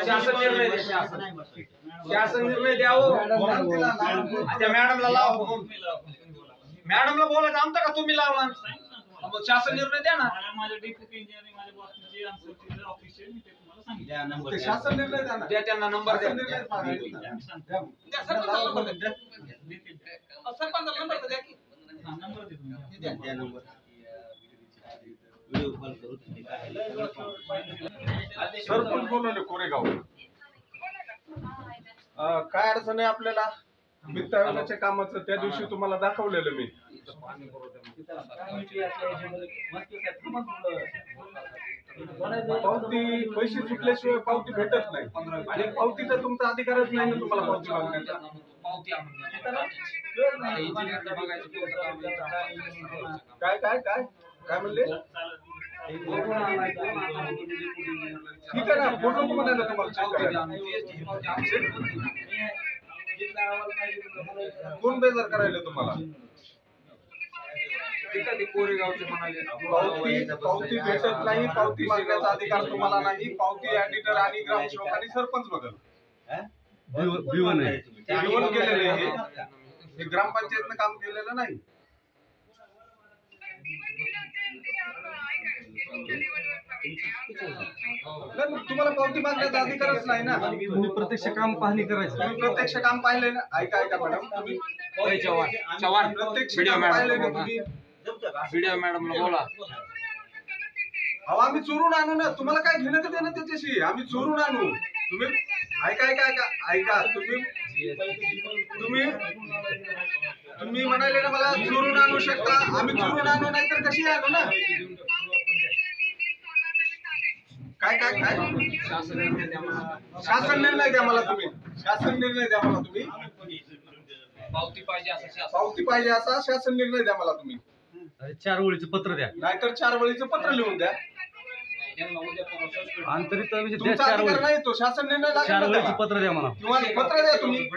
शासन निर्णय शासन निर्णय द्यावं. त्या मॅडमला लावा, मॅडमला बोलायचं आमचा का तुम्ही लावला. शासन निर्णय द्या ना. माझ्या डेप्युटी इंजिनिअरिंग माझ्या बॉसचे आन्सर ऑफिशियल मी ते तुम्हाला सांगितलं. शासन निर्णय द्या ना. द्या त्यांना नंबर द्या. सरपंचाला नंबर द्या. सरपंचाला नंबर द्या की. नंबर दे तुम्ही. द्या नंबर. सरपंच बोलवले कोरेगाव. काय अडचण आहे आपल्याला वित्त आयोगाच्या कामाचं? त्या दिवशी तुम्हाला दाखवलेलं मी. पावती पैसे सुटल्याशिवाय पावती भेटत नाही आणि पावतीचा तुमचा अधिकारच नाही ना तुम्हाला पावती मागण्याचा. काय काय काय काय म्हणले? ठीक आहे ना, फोटो म्हणायला तुम्हाला चेक करायला. कोण बेजार करायला तुम्हाला? पावती भेटत नाही, पावती मागण्याचा अधिकार तुम्हाला नाही. पावती एडिटर आणि ग्रामसेवक आणि सरपंच बघल. भिवून केलेले हे ग्रामपंचायतनं काम केलेलं नाही. तुम्हाला पावती मागण्याचा अधिकारच नाही ना. तुम्ही प्रत्यक्ष काम पाहणी करायचं. तुम्ही प्रत्यक्ष काम पाहिले ना. ऐका ऐका मॅडम, तुम्ही चव्हाण प्रत्यक्ष काम पाहिले ना तुम्ही. व्हिडिओ मॅडमला बोला. अहो आम्ही चोरून आणू ना. तुम्हाला काय घेणं का देणं त्याच्याशी? आम्ही चोरून आणू. तुम्ही ऐका ऐका ऐका ऐका तुम्ही तुम्ही तुम्ही म्हणाले ना मला चोरून आणू शकता. आम्ही चोरून आणू नाही तर कशी आणू ना. काय काय काय शासन निर्णय द्या मला तुम्ही. शासन निर्णय द्या मला तुम्ही. पावती पाहिजे असा शासन निर्णय द्या मला तुम्ही. 4 ओळीचं पत्र द्या, नाहीतर 4 वेळीचं पत्र लिहून द्या. अंतरित तुमचा अधिकार नाही तो. शासन निर्णय 4 वेळेचं पत्र द्या मला. किंवा पत्र द्या तुम्ही.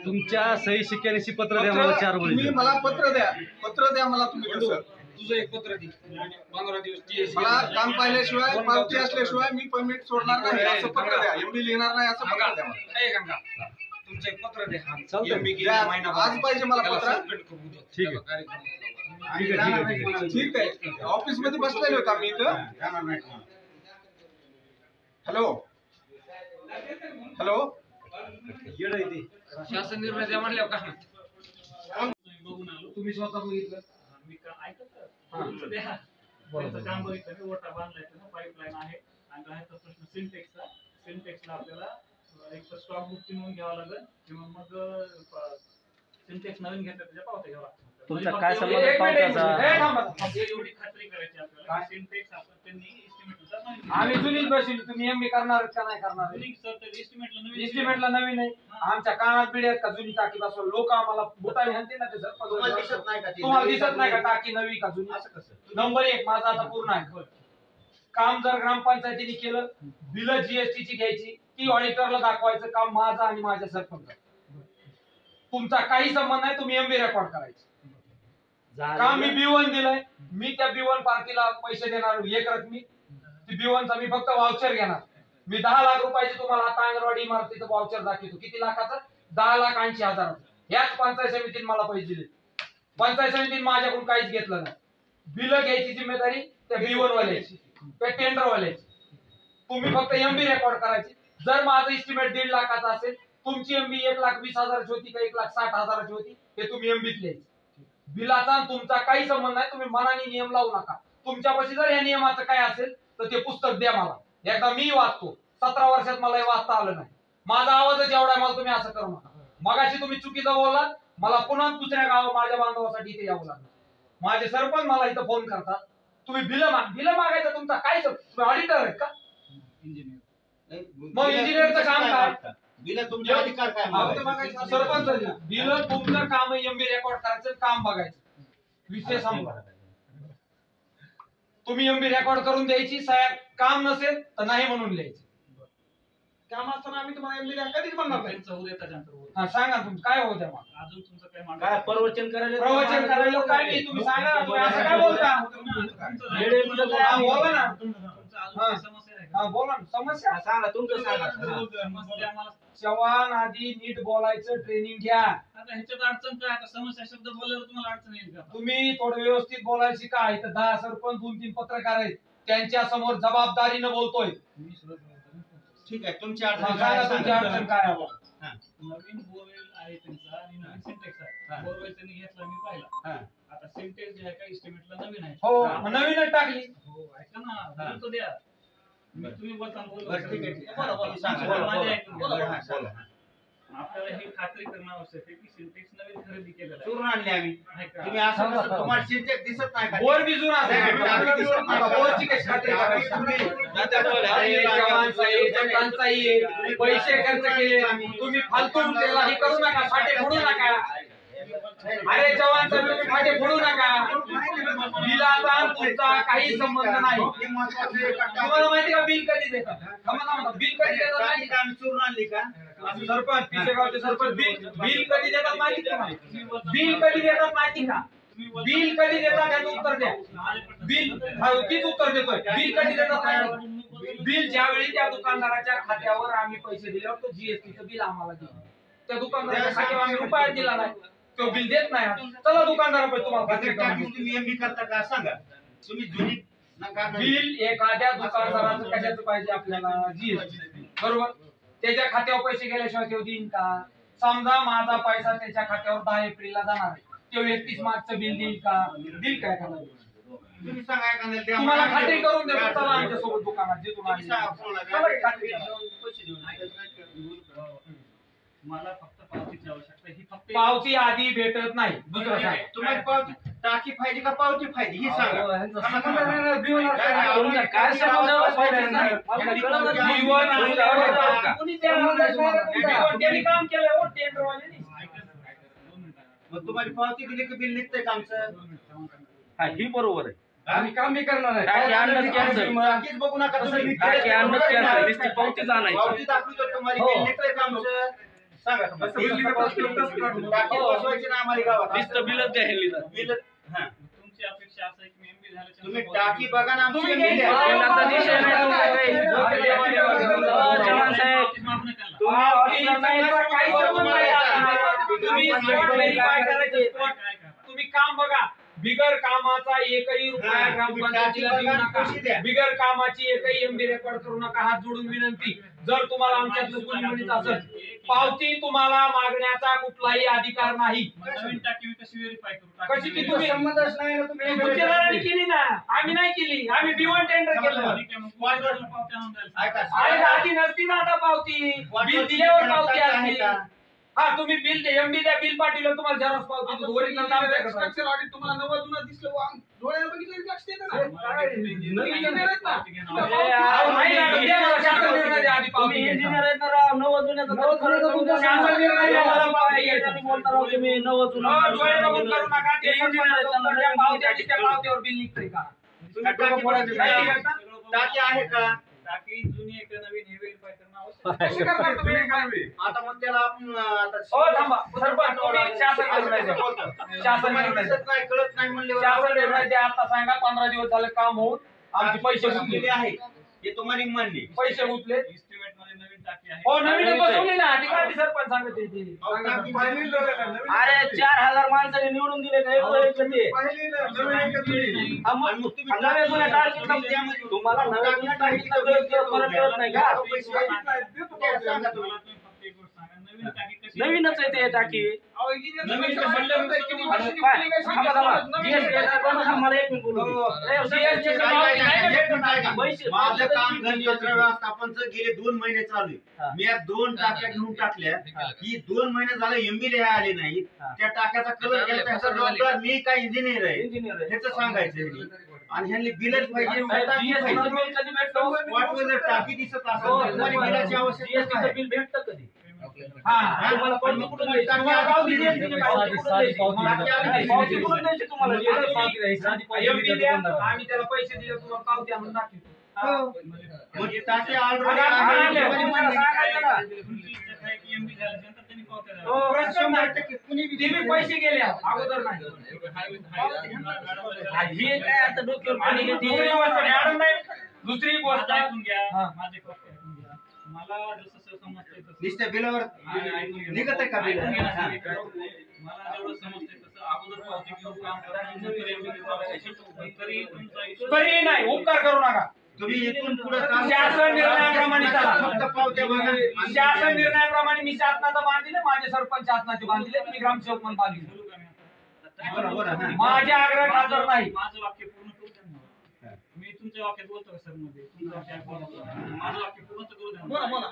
तुमच्या सही शिक्क्यानिशी पत्र द्या मला 4 वेळेचं. तुम्ही मला पत्र द्या मला तुम्ही. तसं तुझं एक पत्र दे. 15 दिवस मला काम पाहिल्याशिवाय पावती असल्याशिवाय मी परमिट सोडणार नाही असं पत्र द्या. एमबी लिहिणार नाही असं पत्र द्या मला. तुमचं एक पत्र द्या. आज पाहिजे मला पत्र. ठीक आहे ठीक आहे. ऑफिस मध्ये बसलेलो होता मी इथं. हॅलो हॅलो शासन निर्णय द्या म्हणल्यावर का बघून आलो. तुम्ही स्वतः बघितलं? मी ऐकत त्यांचं काम बघितलं. मी ओटा बांधलाय, पाईपलाईन आहे आणि राहायचा प्रश्न सिंटेक्सचा. सिंटेक्सला आपल्याला एक तर स्टॉक बुकची नोंद घ्यावं लागेल किंवा मग सिंटेक्स नवीन घेतलं त्याच्या पावत्या घ्यावा लागतात. तुमचा काय संबंध पावत्याचा? एवढी खात्री करायची आपल्याला. सिंटेक्स आपण त्यांनी एस्टिमेटनुसार आम्ही जुनीच बसली. तुम्ही एमबी करणार का नाही करणार? एस्टिमेटला नवीन आहे. आमच्या कानात बिड्यात का जुनी टाकी बसवा. लोक आम्हाला बुटाने म्हणते ना. तुम्हाला दिसत नाही का टाकी नवी का जुनी? असं कसं? नंबर 1 माझा आता पूर्ण आहे. काम जर ग्रामपंचायतीने केलं, बिल जीएसटी ची घ्यायची, ती ऑडिटरला दाखवायचं काम माझं आणि माझ्या सरपंच. तुमचा काही संबंध नाही. तुम्ही एमबी रेकॉर्ड करायचे. काम मी B1 दिलंय. मी त्या B1 पार्टीला पैसे देणार एक रकमी. ती B1 चा मी फक्त वाउचर घेणार. मी 10 लाख रुपयाची तुम्हाला आता अंगणवाडी इमारतीचं वाउचर दाखवतो. किती लाखाचं? 10,80,000. याच पंचायत समितीने मला पैसे दिले. पंचायत समितीने माझ्याकडून काहीच घेतलं नाही. बिल घ्यायची जिम्मेदारी त्या B1 वाल्याची, त्या टेंडर वाल्याची. तुम्ही फक्त एमबी रेकॉर्ड करायची. जर माझं एस्टिमेट 1.5 लाखाचं असेल, तुमची एमबी 1,20,000ची होती का 1,60,000ची होती हे तुम्ही एमबीत लिहायची. बिलाचा तुमचा काही संबंध नाही. तुम्ही मनाने नियम लावू नका. तुमच्यापाशी जर या नियमाचं काय असेल तर ते पुस्तक द्या मला. एकदा मी वाचतो. 17 वर्षात मला हे वाचता आलं नाही. माझा आवाजच एवढा आहे. मला तुम्ही असं करू नका. मगाशी तुम्ही चुकीचं बोललात. मला पुन्हा दुसऱ्या गावात माझ्या बांधवासाठी इथे यावं लागलं. माझे सरपंच मला इथं फोन करतात. तुम्ही बिल मागायचं तुमचा काय? तुम्ही ऑडिटर आहेत का? मग इंजिनियरचं काम काय? बिल तुमचे अधिकार काय? सरपंच बिल तुमचं काम एमबी रेकॉर्ड करायचं, काम बघायचं. विषय संपला. तुम्ही एमबी रेकॉर्ड करून द्यायची. काम नसेल तर नाही म्हणून लिहायचं. काम असताना आम्ही तुम्हाला एमबी कधीच म्हणणार नाही. त्यांचं उद्या त्याच्यानंतर होईल. हा सांगा तुमचं काय होतं मग अजून तुमचं काय मागणं काय प्रवचन करायला प्रवचन करायला काय नाही तुम्ही सांगा ना तुम्ही असं काय बोलता हा बोला ना अजून समस्या आहे हा बोला ना समस्या सांगा तुमचं सांगा समस्या आम्हाला जवान आधी नीट बोलायचं ट्रेनिंग घ्या. आता ह्याच्यात अडचण काय आता समस्या शब्द बोलल्यावर तुम्हाला अडचण येईल का तुम्ही थोडं व्यवस्थित बोलायची काय तर 10 सरपंच 2-3 पत्रकार आहेत त्यांच्या समोर जबाबदारीनं बोलतोय. ठीक आहे तुमची अडचण सांगा काय तुमची सांगा. अडचण काय आहे. नवीन बोरवेल आहे त्यांचा आणि नवीन सिंटेक्स हा. आहे बोरवेल त्यांनी घेतला मी पाहिला हा. आता सिंटेक्स जे आहे का इस्टिमेटला नवीन आहे हो मग नवीनच टाकली. हो ऐका ना बोलतो द्या तुम्ही बोलता बरं, ठीक आहे, ठीक आहे. बोला, बोला, सांगा. बोला, माझ्या बोला. ऐकून बोला, घ्या. हा, बोला. आपल्याला ही खात्री करणं आवश्यक आहे की सिंटेक्स नवीन खरेदी केलेला आहे. चोरून आणले आम्ही आहे का? तुम्ही असं कसं तुम्हाला सिंटेक्स दिसत नाही का बोर बिजून नाही, टाकी दिसत नाही. बोरची कशी खात्री करायची? अरे, जवानचा आहे, जवानचा आहे, पैसे खर्च केले तुम्ही फालतू त्याला हे करू नका फाटे फोडू नका. अरे जवानचा तुम्ही फाटे फोडू नका. बिलाचा आणि तुमचा काही संबंध नाही. हे महत्त्वाचं आहे का? तुम्हाला माहिती का बिल कधी देतात? बिल कधी देतात टाकी माहिती का आम्ही चोरून आणली का असं सरपंच पिसेगावचे सरपंच बिल कधी देतात माहिती का तुम्हाला? बिल कधी देतात माहिती का? बिल कधी देतात याचं उत्तर द्या. बिल तीच उत्तर देतोय. बिल कधी देतात माहिती? बिल ज्यावेळी त्या दुकानदाराच्या खात्यावर आम्ही पैसे दिल्यावर तो जीएसटीचं बिल आम्हाला दिलं. त्या दुकानदाराच्या खात्यावर आम्ही रुपया दिला नाही तो बिल देत नाही. चला दुकानदाराकडे तुम्हाला खात्री बजेट टाकी करून तुम्ही एमबी करता का सांगा तुम्ही जुनी नका बिल एखाद्या दुकानदाराचं कशाचं पाहिजे आपल्याला जीएसटी बरोबर त्याच्या खात्यावर पैसे गेल्याशिवाय तो देईन का? समजा माझा पैसा त्याच्या खात्यावर 10 एप्रिलला जाणार आहे तो 31 मार्चचं बिल देईल का? देईल काय का नाही? तुम्ही सांगा एखाद्याला द्या. तुम्हाला खात्री करून देतो चला आमच्या सोबत दुकानात जिथून तुम्ही सांगा आणली. कोणाला चला की खात्री करा. पैसे देऊन मला फक्त पावतीची आवश्यकता आहे. ही फक्त पावती आधी भेटत नाही दुसरं काय तुम्हाला पावती टाकी पाहिजे का पावती पाहिजे ही सांगा तुमचा काय संबंध आहे? जीवन असल्यावर कोणी त्यांनी काम केलं हो टेंडरवाल्यांनी. मग तुम्हाला पावती दिली की बिल निघतंय का आमचं ही बरोबर आहे. आम्ही काम बी करणार आहे. टाकी आणलंच कॅन्सल. टाकीच बघू नका तुम्ही टाकी आणलंच कॅन्सल. नुसती पावतीच आणायची. पावती दाखवली तर तुम्हाला हो. बिल निघतंय का आमचं सांगा टाकी बसवायची ना आम्हाला गावात नुसतं बिलच द्यायला बिल हा तुमची अपेक्षा असं आहे की मी एमबी झाल्याच्या तुम्ही नंतर टाकी बघा ना तुम्ही आमची घ्या. बिलाचा विषय नाही तुमचा काही. जवान साहेब माफ नाही करणार. तुम्ही काही संबंध नाही आता. तुम्ही spot verify करायचं spot. काय करा? तुम्ही काम बघा बिगर कामाचा एकही रुपया हा, ग्रामपंचायतीला तुम्ही देऊ टाकी पैसे नका. द्या. बिगर कामाची एकही एमबी रेकॉर्ड करू नका. हात जोडून विनंती जर तुम्हाला आमच्यातलं कोणी म्हणत असेल पावती तुम्हाला मागण्याचा कुठलाही अधिकार नाही. नवीन टाकी मी कशी व्हेरीफाय करू? कशी ती तुम्ही संबंधच नाही ना तुम्ही गुजराताने केली ना आम्ही नाही केली. आम्ही B1 टेंडर केलं. ठीक आहे, मग वाटलं पावत्या आणून द्यायला. ऐका अरे आधी नसती ना आता पावती बिल दिल्यावर पावती असते. हा तुम्ही बिल एमबी द्या बिल पाठवलं तुम्हाला झेरॉक्स पावती ओरिजिनल नाव द्या. स्ट्रक्चर ऑडिट तुम्हाला 90 दिसलं डोळ्याला बघितलं लक्ष देतं ना. नवीन इंजिनियर आहेत ना. पावती घेणार. अहो, नाही ना, द्या मला शासन निर्णय द्या आधी पावती तुम्ही घ्यायचा. इंजिनियर आहेत ना राव. नवं जुन्याचं तर खरं तुमचं शासन निर्णय द्या मला पावती घ्यायचा. आणि बोलता राव तुम्ही नवं जुनं. हो, डोळे बघून करू नका. ते इंजिनियर आहेत, त्यांना द्या पावती आणि त्या पावतीवर बिल निघतंय का? तुम्ही टाकी बघा. काय करता? टाकी आहे का टाकी जुनी आहे का नवीन हे व्हेरीफाय करणं आवश्यक आहे. कशी करणार तुम्ही? आता मग त्याला आपण आता हो थांबा सरपंच तुम्ही शासन निर्णय द्या. शासन तुम्हाला निर्णय द्या. दिसत नाही कळत नाही म्हणल्यावर शासन निर्णय द्या. आता सांगा 15 दिवस झाले काम होऊन आमचे पैसे बसवलेले गुंतले. आहे हे तुम्हाला मान्य आहे. पैसे गुंतले. इस्टिमेट मध्ये नवीन टाकी आहे. हो नवीन बसवली ना अधिकारी सरपंच सांगते ते. टाकी अरे 4000 माणसाने निवडून दिले का एवढं एक ते. हा, मग आणि मग तुम्ही नव्या जुन्या टाकीतलं त्यामध्ये तुम्हाला नव्या जुन्या टाकीतलं फरक कळत नाही का? सांगा तुम्ही. मला तुम्ही फक्त एक गोष्ट सांगा, नवीन टाकी कशी नवीनच आहे ते टाकी. अहो, इंजिनियर नवीन सांगतात म्हणलं की की मशीन काय? केली काय थांबा, सांगतात. थांबा. नवीन GST येतात, मला एक मिनिट बोलू दे. GST चं काय पावती नाही ना भेटत. काय पैसे- माझं काम पैसे- घनकचरा व्यवस्थापनचं गेले 2 महिने चालू हा. आहे. मी या 2 टाक्या घेऊन टाकल्या की 2 महिने झाले एमबी लिहाय आले नाही. हा. त्या टाक्याचा कलर गेला त्याचा जबाबदार मी काय इंजिनियर आहे इंजिनियर आहे. ह्याचं सांगायचं ह्यांनी. आणि ह्यांनी बिलच पाहिजे GST चं बिल कधी भेटतं? वाटवर जर टाकी दिसत हो, असेल तर तुम्हाला बिलाची आवश्यकता GST चं काय? बिल भेटतं कधी? हा तुम्हाला पावती कुठून द्यायची? तुम्हाला पावती द्यायची. पावती कुठून द्यायची? पावती कुठून द्यायची तुम्हाला? एमबी द्या आम्ही त्याला पैसे दिले तुम्हाला पावती आणून दाखवतो. मग टाके ऑलरेडी तुम्ही पैसे गेले अगोदर नाही हे काय आता डोक्यावर आणि दुसरी गोष्ट मॅडम नाही दुसरी गोष्ट माझं ऐकून घ्या हा. माझे फक्त ऐकून घ्या. मला जसं समजतंय तसं नुसत्या बिलावर निघत आहे का बिल ऐकून घ्या ना, मला जेवढं समजतंय तसं अगोदर पावती घेऊन काम करा नंतर MBA करायचं. तरी तुमचा issue- तरी नाही उपकार करू नका तुम्ही इथून पुढे काम शासन निर्णयाप्रमाणे चला. फक्त पावत्या बघा. शासन निर्णयाप्रमाणे मी शासनाचं बांधिले माझे सरपंच शासनाचे बांधिले मी ग्रामसेवक म्हणून बांधिले सुरू करा आता. बरोबर आहे, हा. माझ्या आग्रह खातर नाही माझं वाक्य पूर्ण करू द्या ना. मी तुमच्या वाक्यात बोलतो का सर मध्ये तुमचं वाक्य ऐकून घेतो. माझं वाक्य पूर्ण तर करू द्या बोला ना. बोला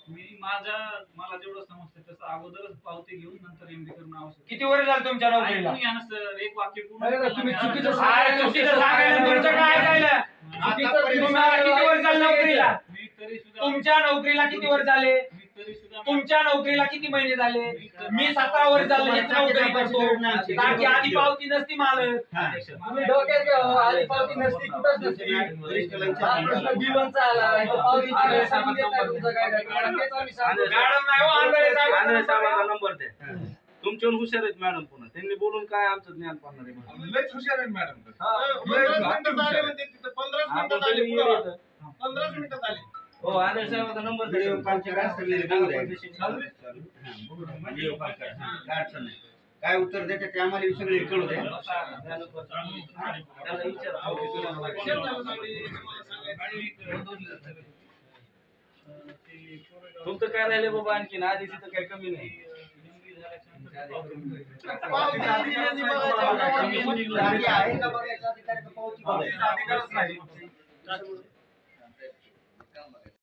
मी मला जेवढं समजतंय तसं अगोदरच पावती घेऊन नंतर MBA करणं आवश्यक आहे. किती वर्ष झालं तुमच्या नोकरीला ऐकून घ्या ना सर एक वाक्य पूर्ण अरे, केलं तुम्ही मी. चुकीचं अरे, चुकीचं सांगायला तुमचं काय ऐकायला तुम्हाला किती वर्ष झालं नोकरीला मी तरी सुद्धा तुमच्या नोकरीला किती वर्ष झाले मी तरी सुद्धा तुमच्या नोकरीला किती महिने झाले मी 17 वर्ष झालं हेच नोकरी करतो बाकी आधी पावती नसती मालक हा. तुम्ही डोक्यात घ्या, आधी पावती नसती कुठंच नसती हा प्रश्न बिलांचा आला इथं पावतीची वेळ सांगून देत नाही तुमचं काय काय मॅडम तेच आम्ही सांगतो. मॅडम नाही हो, आंधळे आंधळे साहेब साहेबांचा नंबर द्या तुमच्याहून हुशार आहेत मॅडम पुन्हा त्यांनी बोलून काय आमचं ज्ञान पाहणार आहे म्हणून. लयच हुशार आहे मॅडम आपण सगळे येऊ येतं. 15 मिनिटं झाली हो आंधळे साहेबांचा नंबर द्या. व्हिडिओ कॉल करा, सगळे बघू द्या. व्हिडिओ कॉल करा. हा, काय अडचण नाही. काय उत्तर देते ते आम्हाला सगळे कळू द्या. त्याला विचारा. तुमचं काय राहिले बाबा आणखीन आधी तिथं काही कमी नाही पावती आधी यांनी बघायचं. जागी आहे का बघायचं अधिकार का पावती बघायचं? अधिकारच नाही